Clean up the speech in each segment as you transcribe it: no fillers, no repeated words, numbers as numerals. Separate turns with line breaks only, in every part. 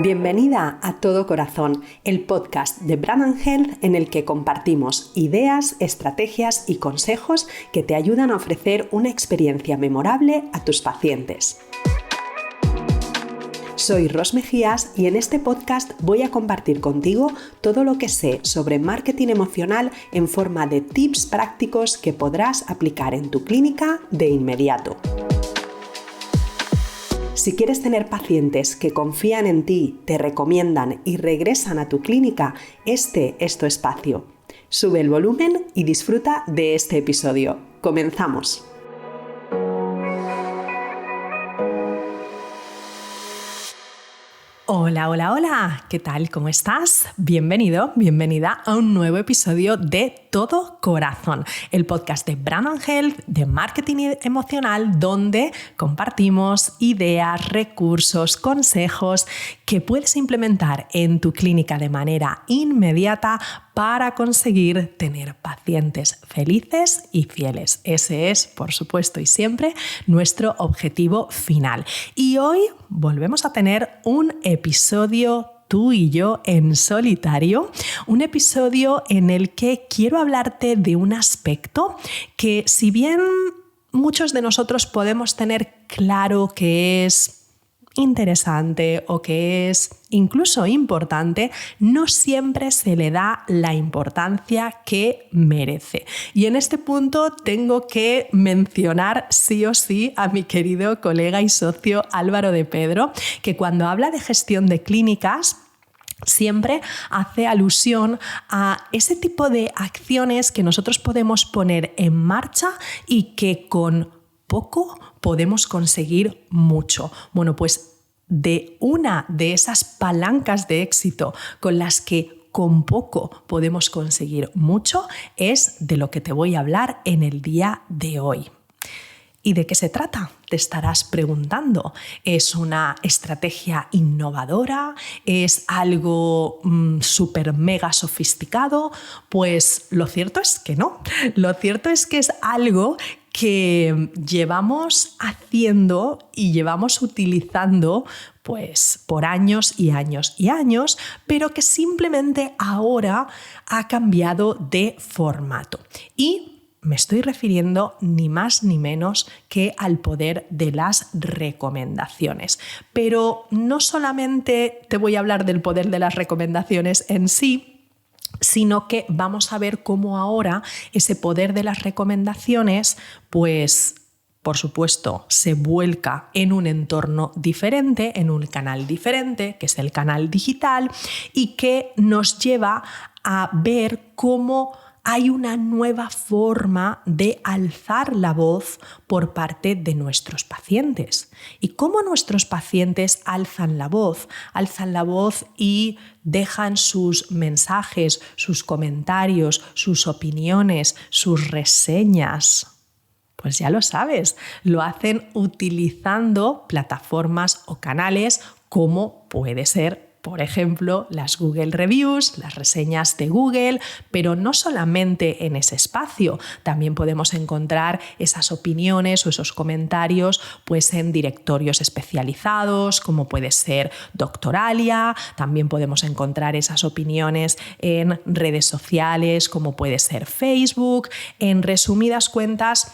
Bienvenida a Todo Corazón, el podcast de Brand & Health en el que compartimos ideas, estrategias y consejos que te ayudan a ofrecer una experiencia memorable a tus pacientes. Soy Ros Mejías y en este podcast voy a compartir contigo todo lo que sé sobre marketing emocional en forma de tips prácticos que podrás aplicar en tu clínica de inmediato. Si quieres tener pacientes que confían en ti, te recomiendan y regresan a tu clínica, este es tu espacio. Sube el volumen y disfruta de este episodio. ¡Comenzamos! Hola, hola, hola, ¿qué tal? ¿Cómo estás? Bienvenido, bienvenida a un nuevo episodio de Todo Corazón, el podcast de Brand & Health, de marketing emocional, donde compartimos ideas, recursos, consejos que puedes implementar en tu clínica de manera inmediata para conseguir tener pacientes felices y fieles. Ese es, por supuesto y siempre, nuestro objetivo final. Y hoy volvemos a tener un episodio tú y yo en solitario, un episodio en el que quiero hablarte de un aspecto que, si bien muchos de nosotros podemos tener claro que es interesante o que es incluso importante, no siempre se le da la importancia que merece. Y en este punto tengo que mencionar sí o sí a mi querido colega y socio Álvaro de Pedro, que cuando habla de gestión de clínicas siempre hace alusión a ese tipo de acciones que nosotros podemos poner en marcha y que con poco podemos conseguir mucho. Bueno, pues de una de esas palancas de éxito con las que con poco podemos conseguir mucho es de lo que te voy a hablar en el día de hoy. ¿Y de qué se trata? Te estarás preguntando. ¿Es una estrategia innovadora? ¿Es algo súper mega sofisticado? Pues lo cierto es que no. Lo cierto es que es algo que llevamos haciendo y llevamos utilizando pues por años y años y años, pero que simplemente ahora ha cambiado de formato. Y me estoy refiriendo ni más ni menos que al poder de las recomendaciones. Pero no solamente te voy a hablar del poder de las recomendaciones en sí, sino que vamos a ver cómo ahora ese poder de las recomendaciones, pues por supuesto, se vuelca en un entorno diferente, en un canal diferente, que es el canal digital, y que nos lleva a ver cómo hay una nueva forma de alzar la voz por parte de nuestros pacientes. ¿Y cómo nuestros pacientes alzan la voz? Alzan la voz y dejan sus mensajes, sus comentarios, sus opiniones, sus reseñas. Pues ya lo sabes, lo hacen utilizando plataformas o canales como puede ser, por ejemplo, las Google Reviews, las reseñas de Google, pero no solamente en ese espacio. También podemos encontrar esas opiniones o esos comentarios pues, en directorios especializados, como puede ser Doctoralia. También podemos encontrar esas opiniones en redes sociales, como puede ser Facebook. En resumidas cuentas,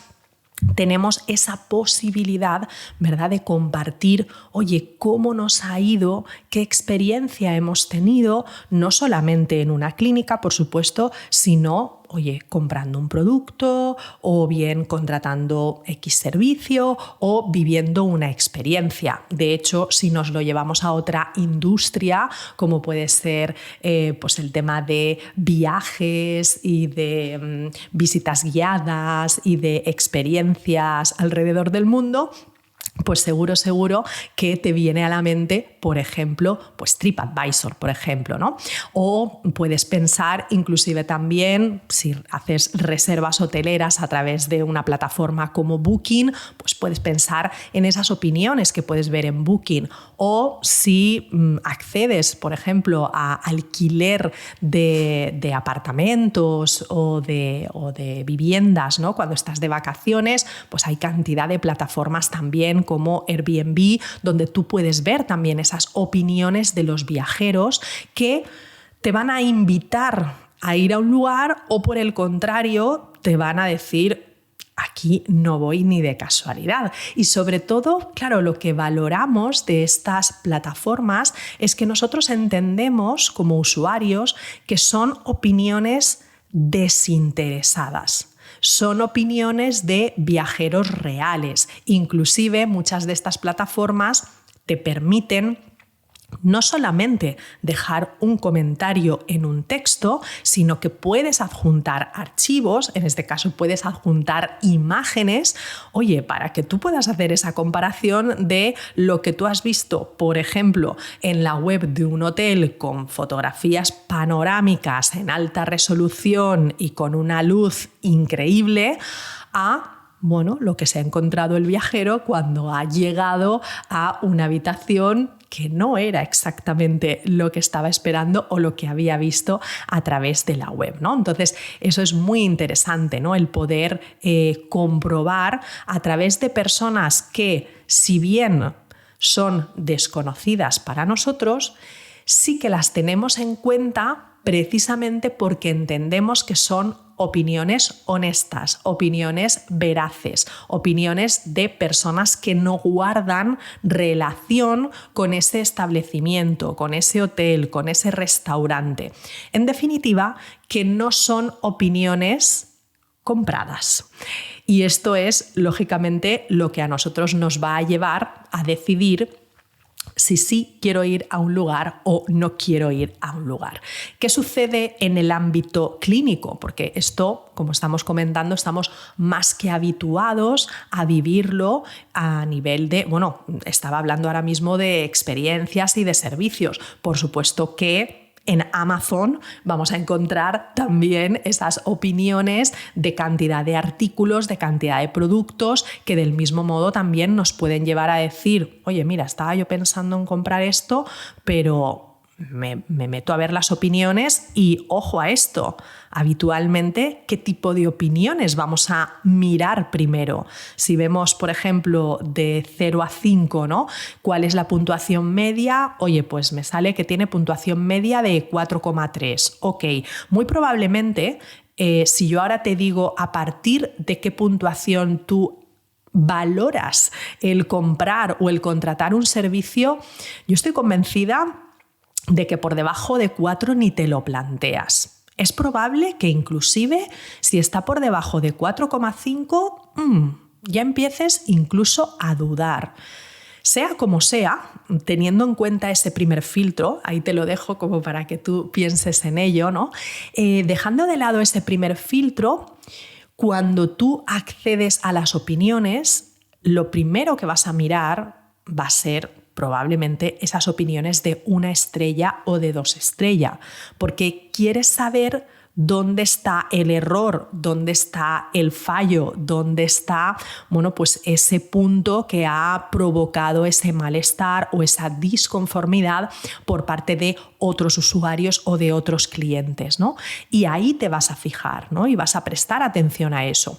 tenemos esa posibilidad, ¿verdad?, de compartir, oye, cómo nos ha ido, qué experiencia hemos tenido, no solamente en una clínica, por supuesto, sino, oye, comprando un producto o bien contratando X servicio o viviendo una experiencia. De hecho, si nos lo llevamos a otra industria, como puede ser pues el tema de viajes y de visitas guiadas y de experiencias alrededor del mundo, pues seguro que te viene a la mente, por ejemplo, pues TripAdvisor, por ejemplo, ¿no? O puedes pensar inclusive también, si haces reservas hoteleras a través de una plataforma como Booking, pues puedes pensar en esas opiniones que puedes ver en Booking. O si accedes, por ejemplo, a alquiler de apartamentos o de viviendas, ¿no? Cuando estás de vacaciones, pues hay cantidad de plataformas también como Airbnb, donde tú puedes ver también esas opiniones de los viajeros que te van a invitar a ir a un lugar o por el contrario te van a decir aquí no voy ni de casualidad. Y sobre todo, claro, lo que valoramos de estas plataformas es que nosotros entendemos como usuarios que son opiniones desinteresadas. Son opiniones de viajeros reales. Inclusive muchas de estas plataformas te permiten no solamente dejar un comentario en un texto, sino que puedes adjuntar archivos, en este caso puedes adjuntar imágenes, para que tú puedas hacer esa comparación de lo que tú has visto, por ejemplo, en la web de un hotel con fotografías panorámicas en alta resolución y con una luz increíble, a lo que se ha encontrado el viajero cuando ha llegado a una habitación que no era exactamente lo que estaba esperando o lo que había visto a través de la web, ¿no? Entonces, eso es muy interesante, ¿no? El poder comprobar a través de personas que, si bien son desconocidas para nosotros, sí que las tenemos en cuenta precisamente porque entendemos que son opiniones honestas, opiniones veraces, opiniones de personas que no guardan relación con ese establecimiento, con ese hotel, con ese restaurante. En definitiva, que no son opiniones compradas. Y esto es, lógicamente, lo que a nosotros nos va a llevar a decidir si sí quiero ir a un lugar o no quiero ir a un lugar. ¿Qué sucede en el ámbito clínico? Porque esto, como estamos comentando, estamos más que habituados a vivirlo a nivel de, estaba hablando ahora mismo de experiencias y de servicios. Por supuesto que en Amazon vamos a encontrar también esas opiniones de cantidad de artículos, de cantidad de productos, que del mismo modo también nos pueden llevar a decir, mira, estaba yo pensando en comprar esto, pero me meto a ver las opiniones y ojo a esto, habitualmente, ¿qué tipo de opiniones vamos a mirar primero? Si vemos, por ejemplo, de 0 a 5, ¿no? ¿Cuál es la puntuación media? Pues me sale que tiene puntuación media de 4,3. Ok, muy probablemente, si yo ahora te digo a partir de qué puntuación tú valoras el comprar o el contratar un servicio, yo estoy convencida de que por debajo de 4 ni te lo planteas. Es probable que inclusive si está por debajo de 4,5, ya empieces incluso a dudar. Sea como sea, teniendo en cuenta ese primer filtro, ahí te lo dejo como para que tú pienses en ello, ¿no? Dejando de lado ese primer filtro, cuando tú accedes a las opiniones, lo primero que vas a mirar va a ser probablemente esas opiniones de 1 estrella o de 2 estrellas, porque quieres saber dónde está el error, dónde está el fallo, dónde está, ese punto que ha provocado ese malestar o esa disconformidad por parte de otros usuarios o de otros clientes, ¿no? Y ahí te vas a fijar, ¿no? Y vas a prestar atención a eso.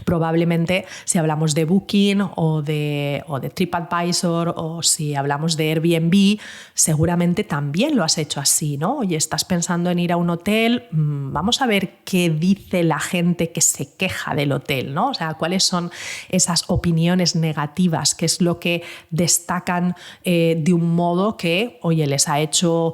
Probablemente si hablamos de Booking o de TripAdvisor o si hablamos de Airbnb, seguramente también lo has hecho así, ¿no? Estás pensando en ir a un hotel, vamos a ver qué dice la gente que se queja del hotel, ¿no? O sea, cuáles son esas opiniones negativas, qué es lo que destacan de un modo que, les ha hecho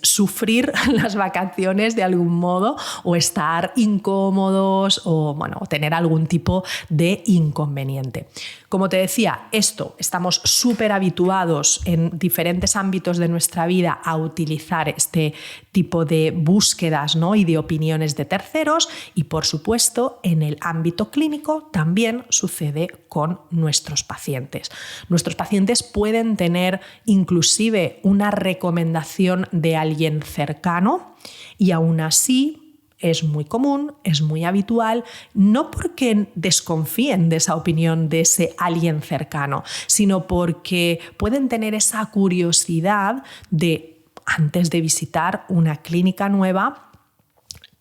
sufrir las vacaciones de algún modo o estar incómodos o tener algún tipo de inconveniente. Como te decía, estamos súper habituados en diferentes ámbitos de nuestra vida a utilizar este tipo de búsquedas, ¿no? Y de opiniones de terceros y, por supuesto, en el ámbito clínico también sucede con nuestros pacientes. Nuestros pacientes pueden tener inclusive una recomendación de alguien cercano y aún así es muy común, es muy habitual, no porque desconfíen de esa opinión de ese alguien cercano, sino porque pueden tener esa curiosidad de, antes de visitar una clínica nueva,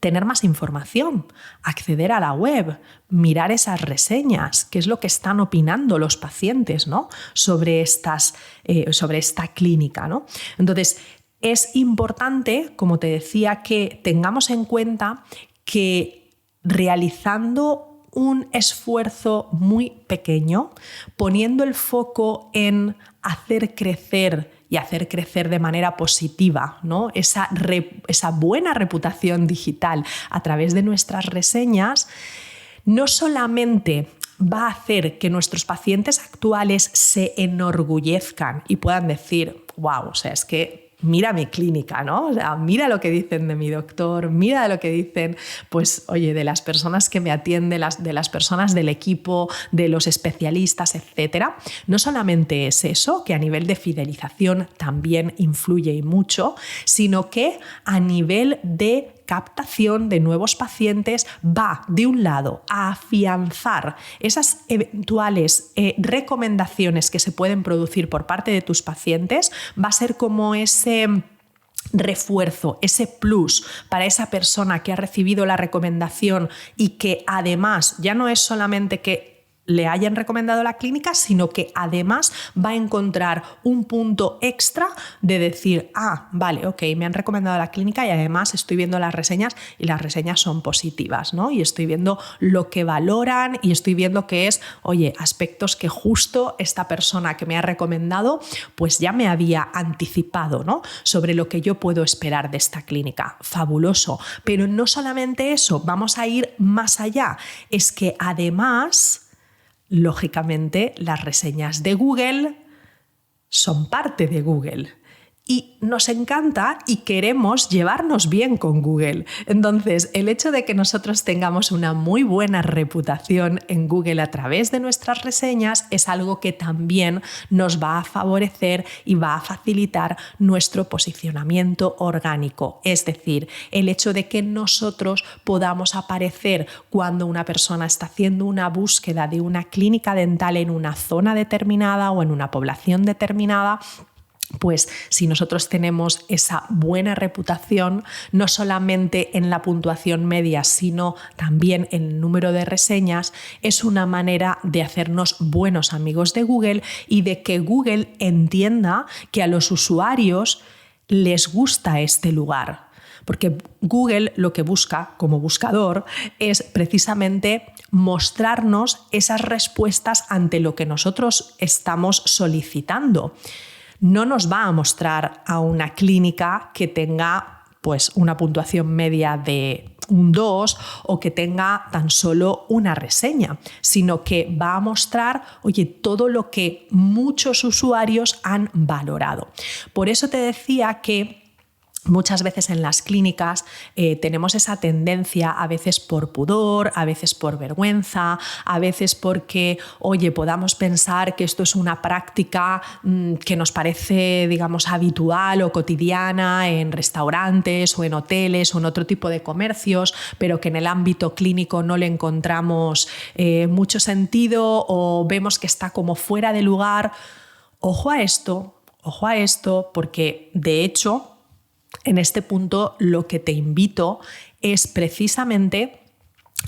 tener más información, acceder a la web, mirar esas reseñas, qué es lo que están opinando los pacientes, ¿no? sobre esta clínica, ¿no? Entonces, es importante, como te decía, que tengamos en cuenta que realizando un esfuerzo muy pequeño, poniendo el foco en hacer crecer de manera positiva, ¿no? esa buena reputación digital a través de nuestras reseñas, no solamente va a hacer que nuestros pacientes actuales se enorgullezcan y puedan decir, wow, o sea, es que mira mi clínica, ¿no? O sea, mira lo que dicen de mi doctor, mira lo que dicen, pues, oye, de las personas que me atienden, de las personas del equipo, de los especialistas, etcétera. No solamente es eso, que a nivel de fidelización también influye y mucho, sino que a nivel de captación de nuevos pacientes va, de un lado, a afianzar esas eventuales recomendaciones que se pueden producir por parte de tus pacientes, va a ser como ese refuerzo, ese plus para esa persona que ha recibido la recomendación y que además ya no es solamente que le hayan recomendado la clínica, sino que además va a encontrar un punto extra de decir, vale, ok, me han recomendado la clínica y además estoy viendo las reseñas y las reseñas son positivas, ¿no? Y estoy viendo lo que valoran y estoy viendo que es, oye, aspectos que justo esta persona que me ha recomendado pues ya me había anticipado, ¿no? Sobre lo que yo puedo esperar de esta clínica. Fabuloso. Pero no solamente eso, vamos a ir más allá. Es que además, lógicamente, las reseñas de Google son parte de Google y nos encanta y queremos llevarnos bien con Google. Entonces, el hecho de que nosotros tengamos una muy buena reputación en Google a través de nuestras reseñas es algo que también nos va a favorecer y va a facilitar nuestro posicionamiento orgánico. Es decir, el hecho de que nosotros podamos aparecer cuando una persona está haciendo una búsqueda de una clínica dental en una zona determinada o en una población determinada, pues si nosotros tenemos esa buena reputación, no solamente en la puntuación media, sino también en el número de reseñas, es una manera de hacernos buenos amigos de Google y de que Google entienda que a los usuarios les gusta este lugar. Porque Google lo que busca como buscador es precisamente mostrarnos esas respuestas ante lo que nosotros estamos solicitando. No nos va a mostrar a una clínica que tenga pues una puntuación media de un 2 o que tenga tan solo una reseña, sino que va a mostrar, oye, todo lo que muchos usuarios han valorado. Por eso te decía que muchas veces en las clínicas tenemos esa tendencia, a veces por pudor, a veces por vergüenza, a veces porque, oye, podamos pensar que esto es una práctica que nos parece, digamos, habitual o cotidiana en restaurantes o en hoteles o en otro tipo de comercios, pero que en el ámbito clínico no le encontramos mucho sentido o vemos que está como fuera de lugar. Ojo a esto, porque de hecho, en este punto lo que te invito es precisamente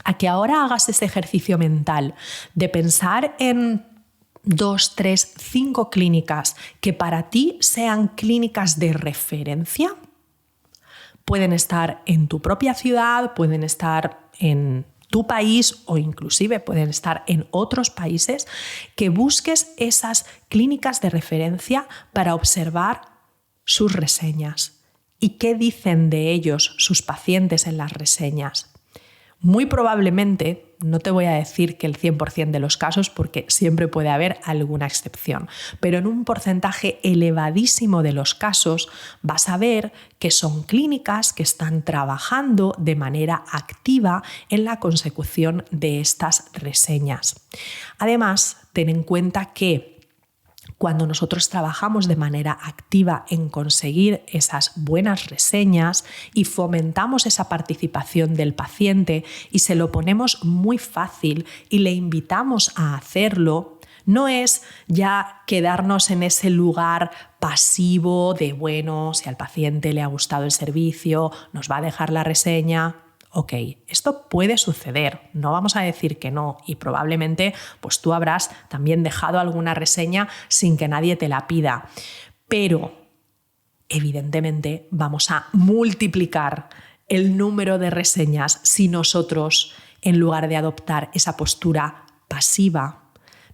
a que ahora hagas ese ejercicio mental de pensar en 2, 3, 5 clínicas que para ti sean clínicas de referencia. Pueden estar en tu propia ciudad, pueden estar en tu país o inclusive pueden estar en otros países, que busques esas clínicas de referencia para observar sus reseñas. ¿Y qué dicen de ellos sus pacientes en las reseñas? Muy probablemente, no te voy a decir que el 100% de los casos, porque siempre puede haber alguna excepción, pero en un porcentaje elevadísimo de los casos vas a ver que son clínicas que están trabajando de manera activa en la consecución de estas reseñas. Además, ten en cuenta que cuando nosotros trabajamos de manera activa en conseguir esas buenas reseñas y fomentamos esa participación del paciente y se lo ponemos muy fácil y le invitamos a hacerlo, no es ya quedarnos en ese lugar pasivo de, bueno, si al paciente le ha gustado el servicio, nos va a dejar la reseña. Ok, esto puede suceder, no vamos a decir que no, y probablemente pues tú habrás también dejado alguna reseña sin que nadie te la pida, pero evidentemente vamos a multiplicar el número de reseñas si nosotros, en lugar de adoptar esa postura pasiva,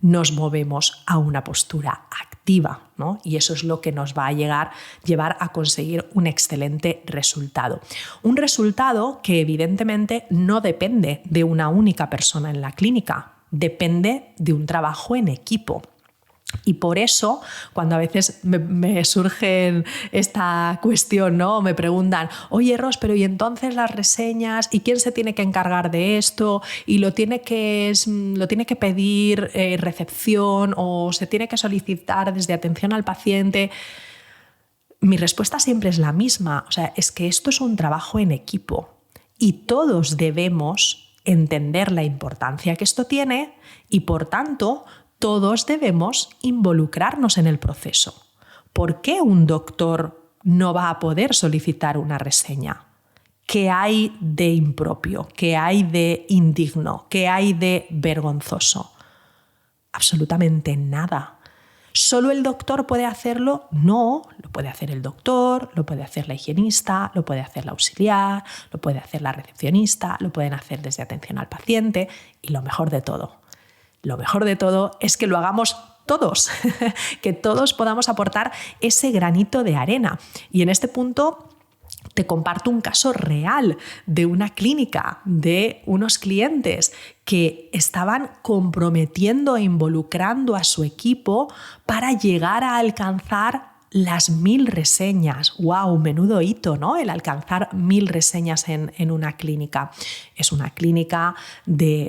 nos movemos a una postura activa, ¿no? Y eso es lo que nos va a llevar a conseguir un excelente resultado. Un resultado que evidentemente no depende de una única persona en la clínica, depende de un trabajo en equipo. Y por eso, cuando a veces me surge esta cuestión, ¿no? Me preguntan, oye Ros, pero ¿y entonces las reseñas? ¿Y quién se tiene que encargar de esto? ¿Y lo tiene que pedir recepción o se tiene que solicitar desde atención al paciente? Mi respuesta siempre es la misma. O sea, es que esto es un trabajo en equipo y todos debemos entender la importancia que esto tiene y, por tanto, todos debemos involucrarnos en el proceso. ¿Por qué un doctor no va a poder solicitar una reseña? ¿Qué hay de impropio? ¿Qué hay de indigno? ¿Qué hay de vergonzoso? Absolutamente nada. ¿Solo el doctor puede hacerlo? No, lo puede hacer el doctor, lo puede hacer la higienista, lo puede hacer la auxiliar, lo puede hacer la recepcionista, lo pueden hacer desde atención al paciente y lo mejor de todo es que lo hagamos todos, que todos podamos aportar ese granito de arena. Y en este punto te comparto un caso real de una clínica, de unos clientes que estaban comprometiendo e involucrando a su equipo para llegar a alcanzar las 1000 reseñas. ¡Wow! Menudo hito, ¿no? El alcanzar 1000 reseñas en una clínica. Es una clínica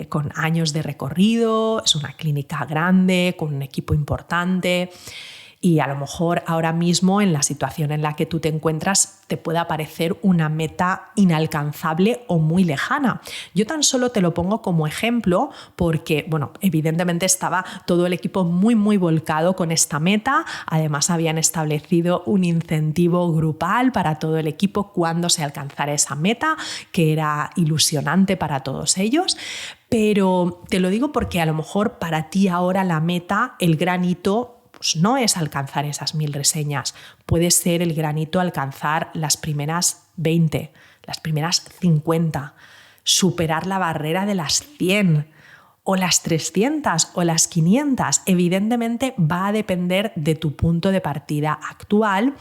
con años de recorrido, es una clínica grande, con un equipo importante. Y a lo mejor ahora mismo, en la situación en la que tú te encuentras, te pueda parecer una meta inalcanzable o muy lejana. Yo tan solo te lo pongo como ejemplo porque, bueno, evidentemente estaba todo el equipo muy, muy volcado con esta meta. Además, habían establecido un incentivo grupal para todo el equipo cuando se alcanzara esa meta, que era ilusionante para todos ellos. Pero te lo digo porque a lo mejor para ti ahora la meta, el gran hito, pues no es alcanzar esas 1000 reseñas, puede ser el granito alcanzar las primeras 20, las primeras 50, superar la barrera de las 100 o las 300 o las 500. Evidentemente va a depender de tu punto de partida actual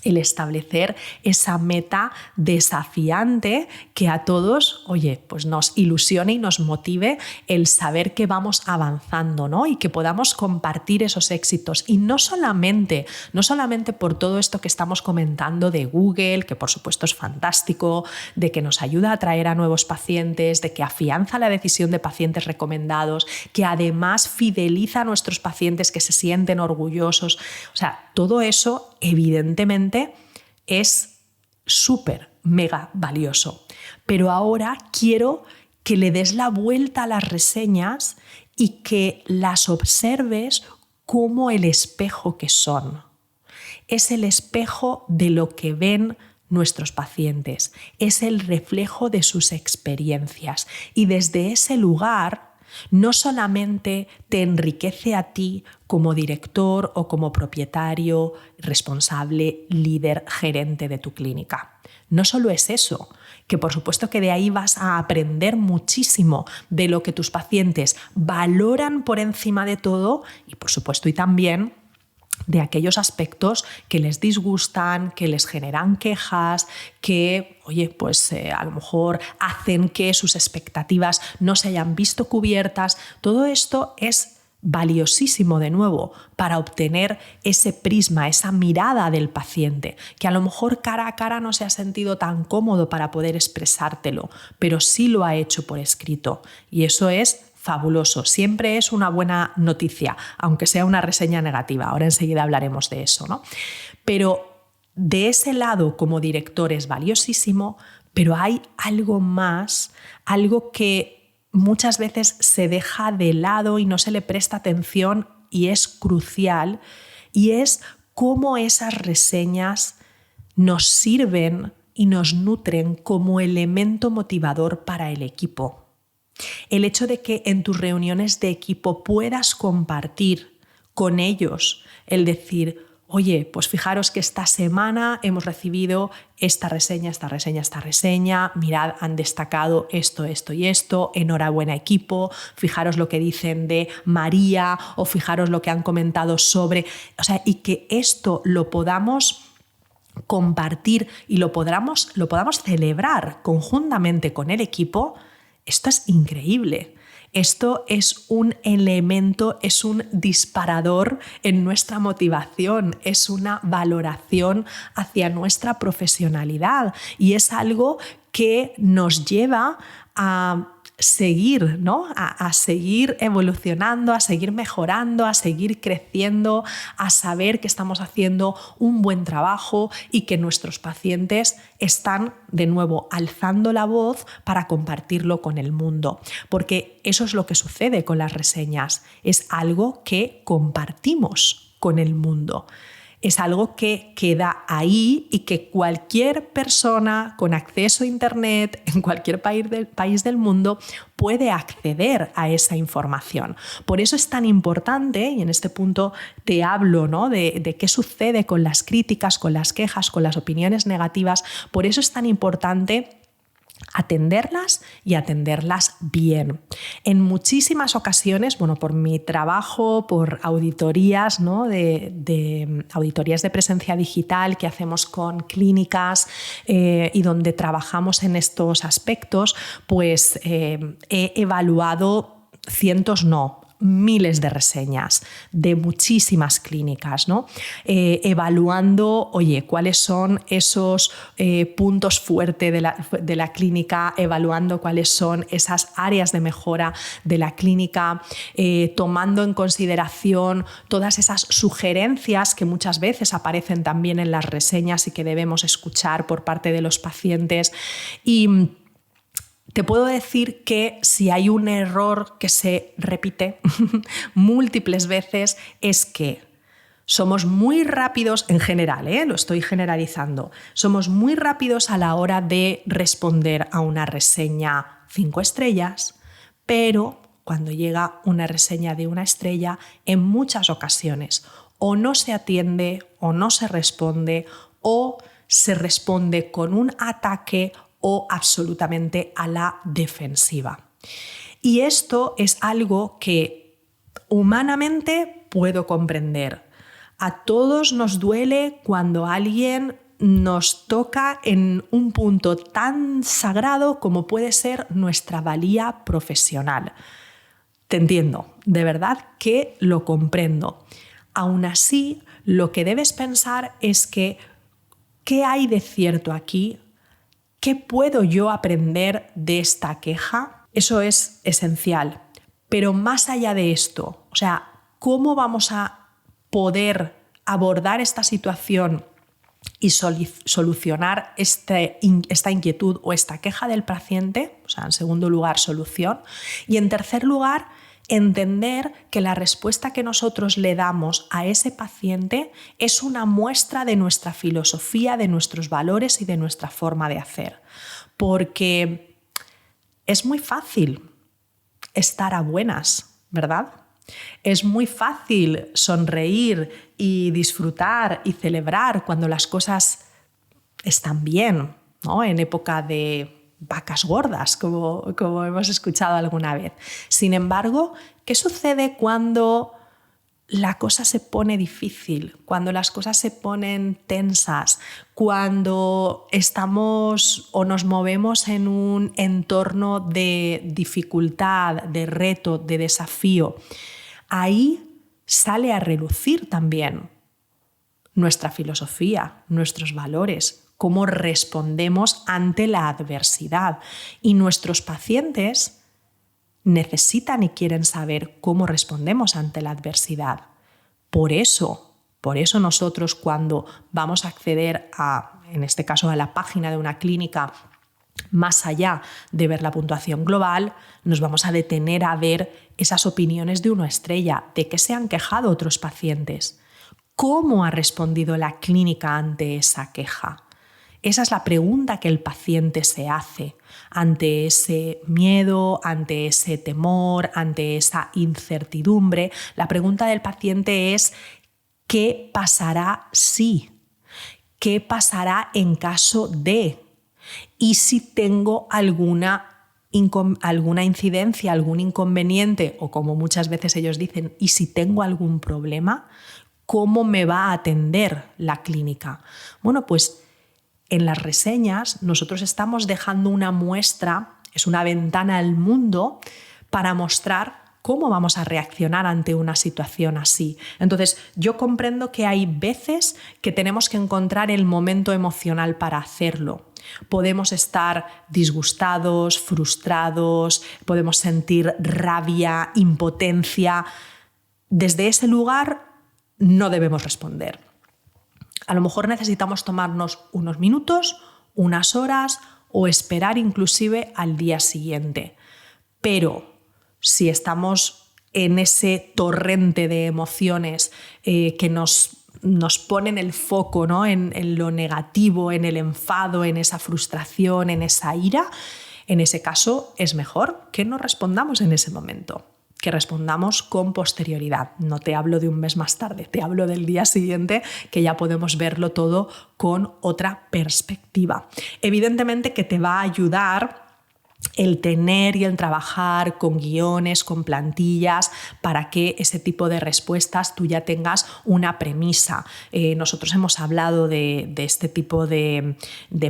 el establecer esa meta desafiante que a todos, oye, pues nos ilusione y nos motive el saber que vamos avanzando, ¿no? Y que podamos compartir esos éxitos. Y no solamente por todo esto que estamos comentando de Google, que por supuesto es fantástico, de que nos ayuda a atraer a nuevos pacientes, de que afianza la decisión de pacientes recomendados, que además fideliza a nuestros pacientes que se sienten orgullosos. O sea, todo eso evidentemente es súper, mega valioso. Pero ahora quiero que le des la vuelta a las reseñas y que las observes como el espejo que son. Es el espejo de lo que ven nuestros pacientes, es el reflejo de sus experiencias y desde ese lugar no solamente te enriquece a ti como director o como propietario, responsable, líder, gerente de tu clínica. No solo es eso, que por supuesto que de ahí vas a aprender muchísimo de lo que tus pacientes valoran por encima de todo y por supuesto y también de aquellos aspectos que les disgustan, que les generan quejas, que, oye, pues a lo mejor hacen que sus expectativas no se hayan visto cubiertas. Todo esto es valiosísimo de nuevo para obtener ese prisma, esa mirada del paciente, que a lo mejor cara a cara no se ha sentido tan cómodo para poder expresártelo, pero sí lo ha hecho por escrito. Y eso es fabuloso, siempre es una buena noticia, aunque sea una reseña negativa. Ahora enseguida hablaremos de eso, ¿no? Pero de ese lado como director es valiosísimo, pero hay algo más, algo que muchas veces se deja de lado y no se le presta atención y es crucial, y es cómo esas reseñas nos sirven y nos nutren como elemento motivador para el equipo. El hecho de que en tus reuniones de equipo puedas compartir con ellos el decir, oye, pues fijaros que esta semana hemos recibido esta reseña, mirad, han destacado esto, esto y esto, enhorabuena equipo, fijaros lo que dicen de María o fijaros lo que han comentado sobre, y que esto lo podamos compartir y lo podamos celebrar conjuntamente con el equipo. Esto es increíble. Esto es un elemento, es un disparador en nuestra motivación, es una valoración hacia nuestra profesionalidad y es algo que nos lleva a seguir, ¿no? A seguir evolucionando, a seguir mejorando, a seguir creciendo, a saber que estamos haciendo un buen trabajo y que nuestros pacientes están de nuevo alzando la voz para compartirlo con el mundo. Porque eso es lo que sucede con las reseñas, es algo que compartimos con el mundo. Es algo que queda ahí y que cualquier persona con acceso a Internet en cualquier país del mundo puede acceder a esa información. Por eso es tan importante, y en este punto te hablo, ¿no?, de qué sucede con las críticas, con las quejas, con las opiniones negativas. Por eso es tan importante atenderlas y atenderlas bien. En muchísimas ocasiones, por mi trabajo, por auditorías, ¿no?, de auditorías de presencia digital que hacemos con clínicas y donde trabajamos en estos aspectos, pues he evaluado miles de reseñas de muchísimas clínicas, ¿no? Evaluando, cuáles son esos puntos fuertes de la clínica, evaluando cuáles son esas áreas de mejora de la clínica, tomando en consideración todas esas sugerencias que muchas veces aparecen también en las reseñas y que debemos escuchar por parte de los pacientes. Y te puedo decir que si hay un error que se repite múltiples veces es que somos muy rápidos, en general, lo estoy generalizando, somos muy rápidos a la hora de responder a una reseña 5 estrellas, pero cuando llega una reseña de 1 estrella, en muchas ocasiones o no se atiende o no se responde o se responde con un ataque o absolutamente a la defensiva. Y esto es algo que humanamente puedo comprender. A todos nos duele cuando alguien nos toca en un punto tan sagrado como puede ser nuestra valía profesional. Te entiendo, de verdad que lo comprendo. Aún así, lo que debes pensar es que ¿qué hay de cierto aquí? ¿Qué puedo yo aprender de esta queja? Eso es esencial. Pero más allá de esto, ¿cómo vamos a poder abordar esta situación y solucionar esta inquietud o esta queja del paciente? En segundo lugar, solución. Y en tercer lugar, entender que la respuesta que nosotros le damos a ese paciente es una muestra de nuestra filosofía, de nuestros valores y de nuestra forma de hacer. Porque es muy fácil estar a buenas, ¿verdad? Es muy fácil sonreír y disfrutar y celebrar cuando las cosas están bien, ¿no? En época de vacas gordas, como hemos escuchado alguna vez. Sin embargo, ¿qué sucede cuando la cosa se pone difícil, cuando las cosas se ponen tensas, cuando estamos o nos movemos en un entorno de dificultad, de reto, de desafío? Ahí sale a relucir también nuestra filosofía, nuestros valores, cómo respondemos ante la adversidad. Y nuestros pacientes necesitan y quieren saber cómo respondemos ante la adversidad. Por eso nosotros, cuando vamos a acceder en este caso, a la página de una clínica, más allá de ver la puntuación global, nos vamos a detener a ver esas opiniones de 1 estrella, de qué se han quejado otros pacientes, cómo ha respondido la clínica ante esa queja. Esa es la pregunta que el paciente se hace ante ese miedo, ante ese temor, ante esa incertidumbre. La pregunta del paciente es: ¿qué pasará si? ¿Qué pasará en caso de? ¿Y si tengo alguna incidencia, algún inconveniente? O como muchas veces ellos dicen, ¿y si tengo algún problema? ¿Cómo me va a atender la clínica? Bueno, pues en las reseñas nosotros estamos dejando una muestra, es una ventana al mundo para mostrar cómo vamos a reaccionar ante una situación así. Entonces, yo comprendo que hay veces que tenemos que encontrar el momento emocional para hacerlo. Podemos estar disgustados, frustrados, podemos sentir rabia, impotencia. Desde ese lugar no debemos responder. A lo mejor necesitamos tomarnos unos minutos, unas horas o esperar inclusive al día siguiente. Pero si estamos en ese torrente de emociones que nos ponen el foco, ¿no?, en lo negativo, en el enfado, en esa frustración, en esa ira, en ese caso es mejor que no respondamos en ese momento, que respondamos con posterioridad. No te hablo de un mes más tarde, te hablo del día siguiente, que ya podemos verlo todo con otra perspectiva. Evidentemente que te va a ayudar el tener y el trabajar con guiones, con plantillas, para que ese tipo de respuestas tú ya tengas una premisa. Nosotros hemos hablado de este tipo de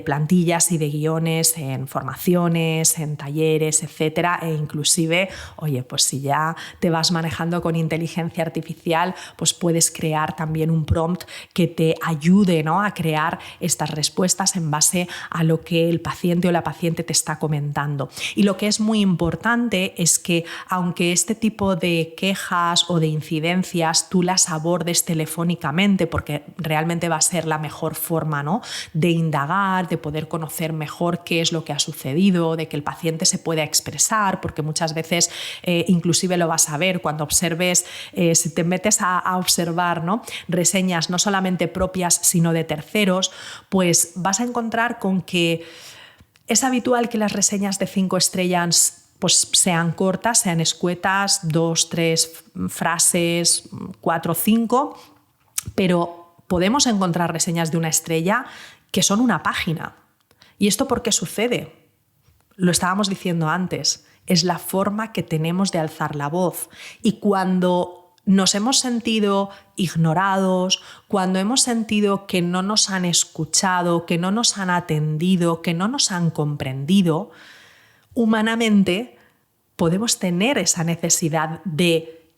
plantillas y de guiones en formaciones, en talleres, etcétera, e inclusive, oye, pues si ya te vas manejando con inteligencia artificial, pues puedes crear también un prompt que te ayude, ¿no?, a crear estas respuestas en base a lo que el paciente o la paciente te está comentando. Y lo que es muy importante es que, aunque este tipo de quejas o de incidencias tú las abordes telefónicamente, porque realmente va a ser la mejor forma, ¿no?, de indagar, de poder conocer mejor qué es lo que ha sucedido, de que el paciente se pueda expresar, porque muchas veces inclusive lo vas a ver cuando observes, si te metes a observar, ¿no?, reseñas no solamente propias sino de terceros, pues vas a encontrar con que es habitual que las reseñas de 5 estrellas pues sean cortas, sean escuetas, 2, 3 frases, 4, 5, pero podemos encontrar reseñas de 1 estrella que son 1 página. ¿Y esto por qué sucede? Lo estábamos diciendo antes, es la forma que tenemos de alzar la voz. Y cuando nos hemos sentido ignorados, cuando hemos sentido que no nos han escuchado, que no nos han atendido, que no nos han comprendido, humanamente podemos tener esa necesidad de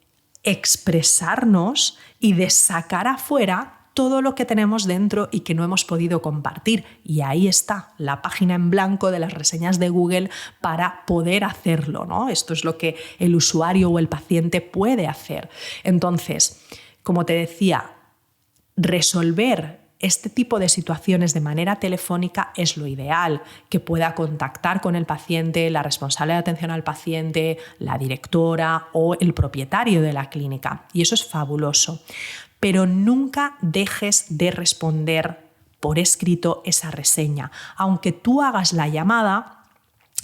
expresarnos y de sacar afuera todo lo que tenemos dentro y que no hemos podido compartir. Y ahí está la página en blanco de las reseñas de Google para poder hacerlo, ¿no? Esto es lo que el usuario o el paciente puede hacer. Entonces, como te decía, resolver este tipo de situaciones de manera telefónica es lo ideal, que pueda contactar con el paciente, la responsable de atención al paciente, la directora o el propietario de la clínica. Y eso es fabuloso. Pero nunca dejes de responder por escrito esa reseña. Aunque tú hagas la llamada,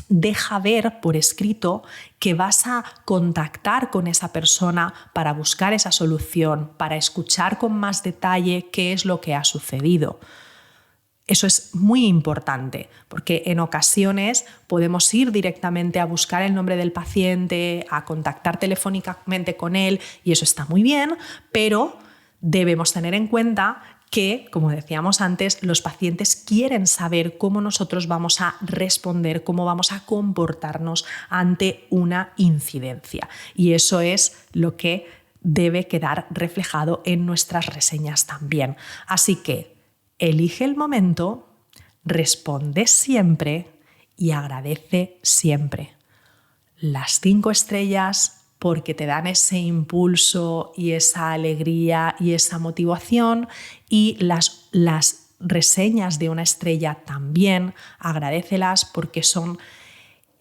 deja ver por escrito que vas a contactar con esa persona para buscar esa solución, para escuchar con más detalle qué es lo que ha sucedido. Eso es muy importante, porque en ocasiones podemos ir directamente a buscar el nombre del paciente, a contactar telefónicamente con él, y eso está muy bien, pero debemos tener en cuenta que, como decíamos antes, los pacientes quieren saber cómo nosotros vamos a responder, cómo vamos a comportarnos ante una incidencia. Y eso es lo que debe quedar reflejado en nuestras reseñas también. Así que elige el momento, responde siempre y agradece siempre. Las 5 estrellas porque te dan ese impulso y esa alegría y esa motivación, y las reseñas de 1 estrella también, agradécelas porque son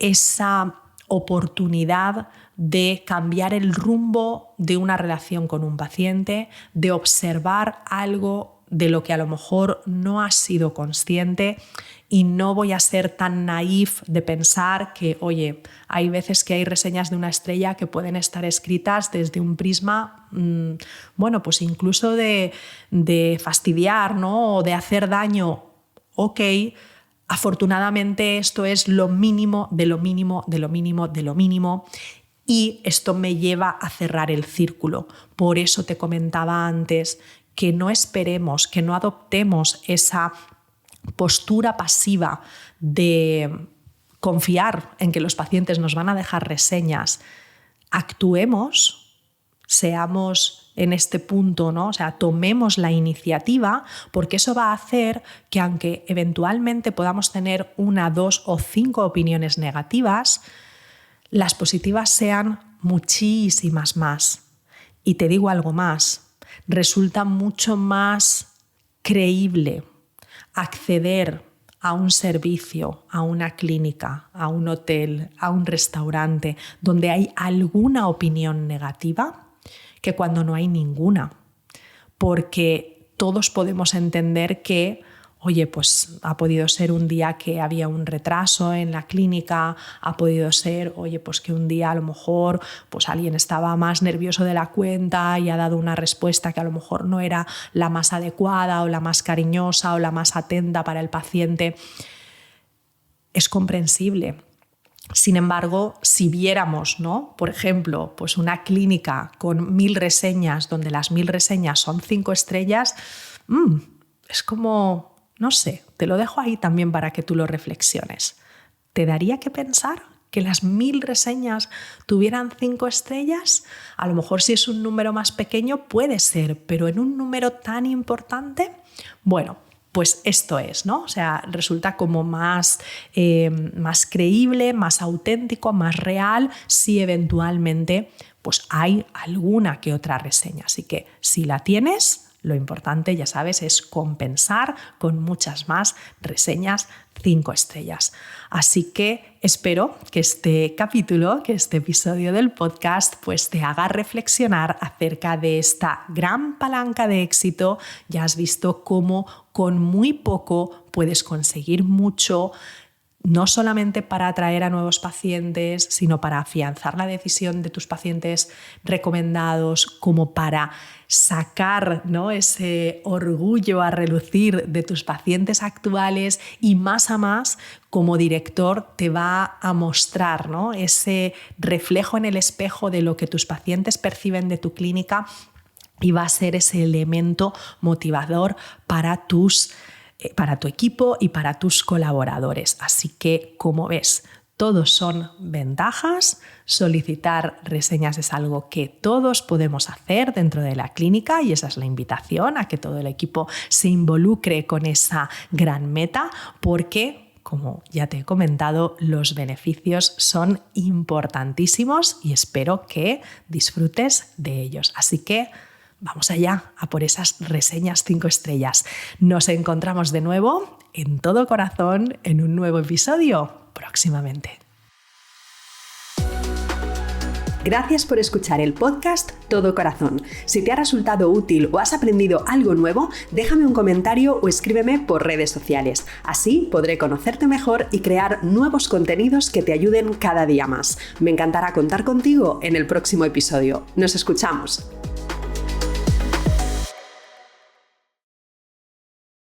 esa oportunidad de cambiar el rumbo de una relación con un paciente, de observar algo de lo que a lo mejor no has sido consciente, y no voy a ser tan naif de pensar que, oye, hay veces que hay reseñas de una estrella que pueden estar escritas desde un prisma, bueno, pues incluso de fastidiar, ¿no? O de hacer daño. Ok, afortunadamente esto es lo mínimo de lo mínimo, de lo mínimo, de lo mínimo. Y esto me lleva a cerrar el círculo. Por eso te comentaba antes que no esperemos, que no adoptemos esa postura pasiva de confiar en que los pacientes nos van a dejar reseñas. Actuemos, seamos en este punto, ¿no? O sea, tomemos la iniciativa, porque eso va a hacer que aunque eventualmente podamos tener 1, 2 o 5 opiniones negativas, las positivas sean muchísimas más. Y te digo algo más, resulta mucho más creíble acceder a un servicio, a una clínica, a un hotel, a un restaurante donde hay alguna opinión negativa que cuando no hay ninguna. Porque todos podemos entender que, oye, pues ha podido ser un día que había un retraso en la clínica, ha podido ser, oye, pues que un día a lo mejor pues alguien estaba más nervioso de la cuenta y ha dado una respuesta que a lo mejor no era la más adecuada o la más cariñosa o la más atenta para el paciente. Es comprensible. Sin embargo, si viéramos, ¿no? Por ejemplo, pues una clínica con 1000 reseñas, donde las 1000 reseñas son 5 estrellas, es como, no sé, te lo dejo ahí también para que tú lo reflexiones. ¿Te daría que pensar que las 1000 reseñas tuvieran 5 estrellas? A lo mejor si es un número más pequeño puede ser, pero en un número tan importante, bueno, pues esto es, ¿no? O sea, resulta como más creíble, más auténtico, más real si eventualmente pues hay alguna que otra reseña. Así que si la tienes, lo importante, ya sabes, es compensar con muchas más reseñas 5 estrellas. Así que espero que este capítulo, que este episodio del podcast, pues te haga reflexionar acerca de esta gran palanca de éxito. Ya has visto cómo con muy poco puedes conseguir mucho, no solamente para atraer a nuevos pacientes, sino para afianzar la decisión de tus pacientes recomendados, como para sacar, ¿no?, ese orgullo a relucir de tus pacientes actuales, y más a más, como director, te va a mostrar, ¿no?, ese reflejo en el espejo de lo que tus pacientes perciben de tu clínica, y va a ser ese elemento motivador para tu equipo y para tus colaboradores. Así que, como ves, todos son ventajas. Solicitar reseñas es algo que todos podemos hacer dentro de la clínica, y esa es la invitación a que todo el equipo se involucre con esa gran meta, porque, como ya te he comentado, los beneficios son importantísimos y espero que disfrutes de ellos. Así que vamos allá a por esas reseñas 5 estrellas. Nos encontramos de nuevo en Todo Corazón en un nuevo episodio próximamente. Gracias por escuchar el podcast Todo Corazón. Si te ha resultado útil o has aprendido algo nuevo, déjame un comentario o escríbeme por redes sociales. Así podré conocerte mejor y crear nuevos contenidos que te ayuden cada día más. Me encantará contar contigo en el próximo episodio. Nos escuchamos.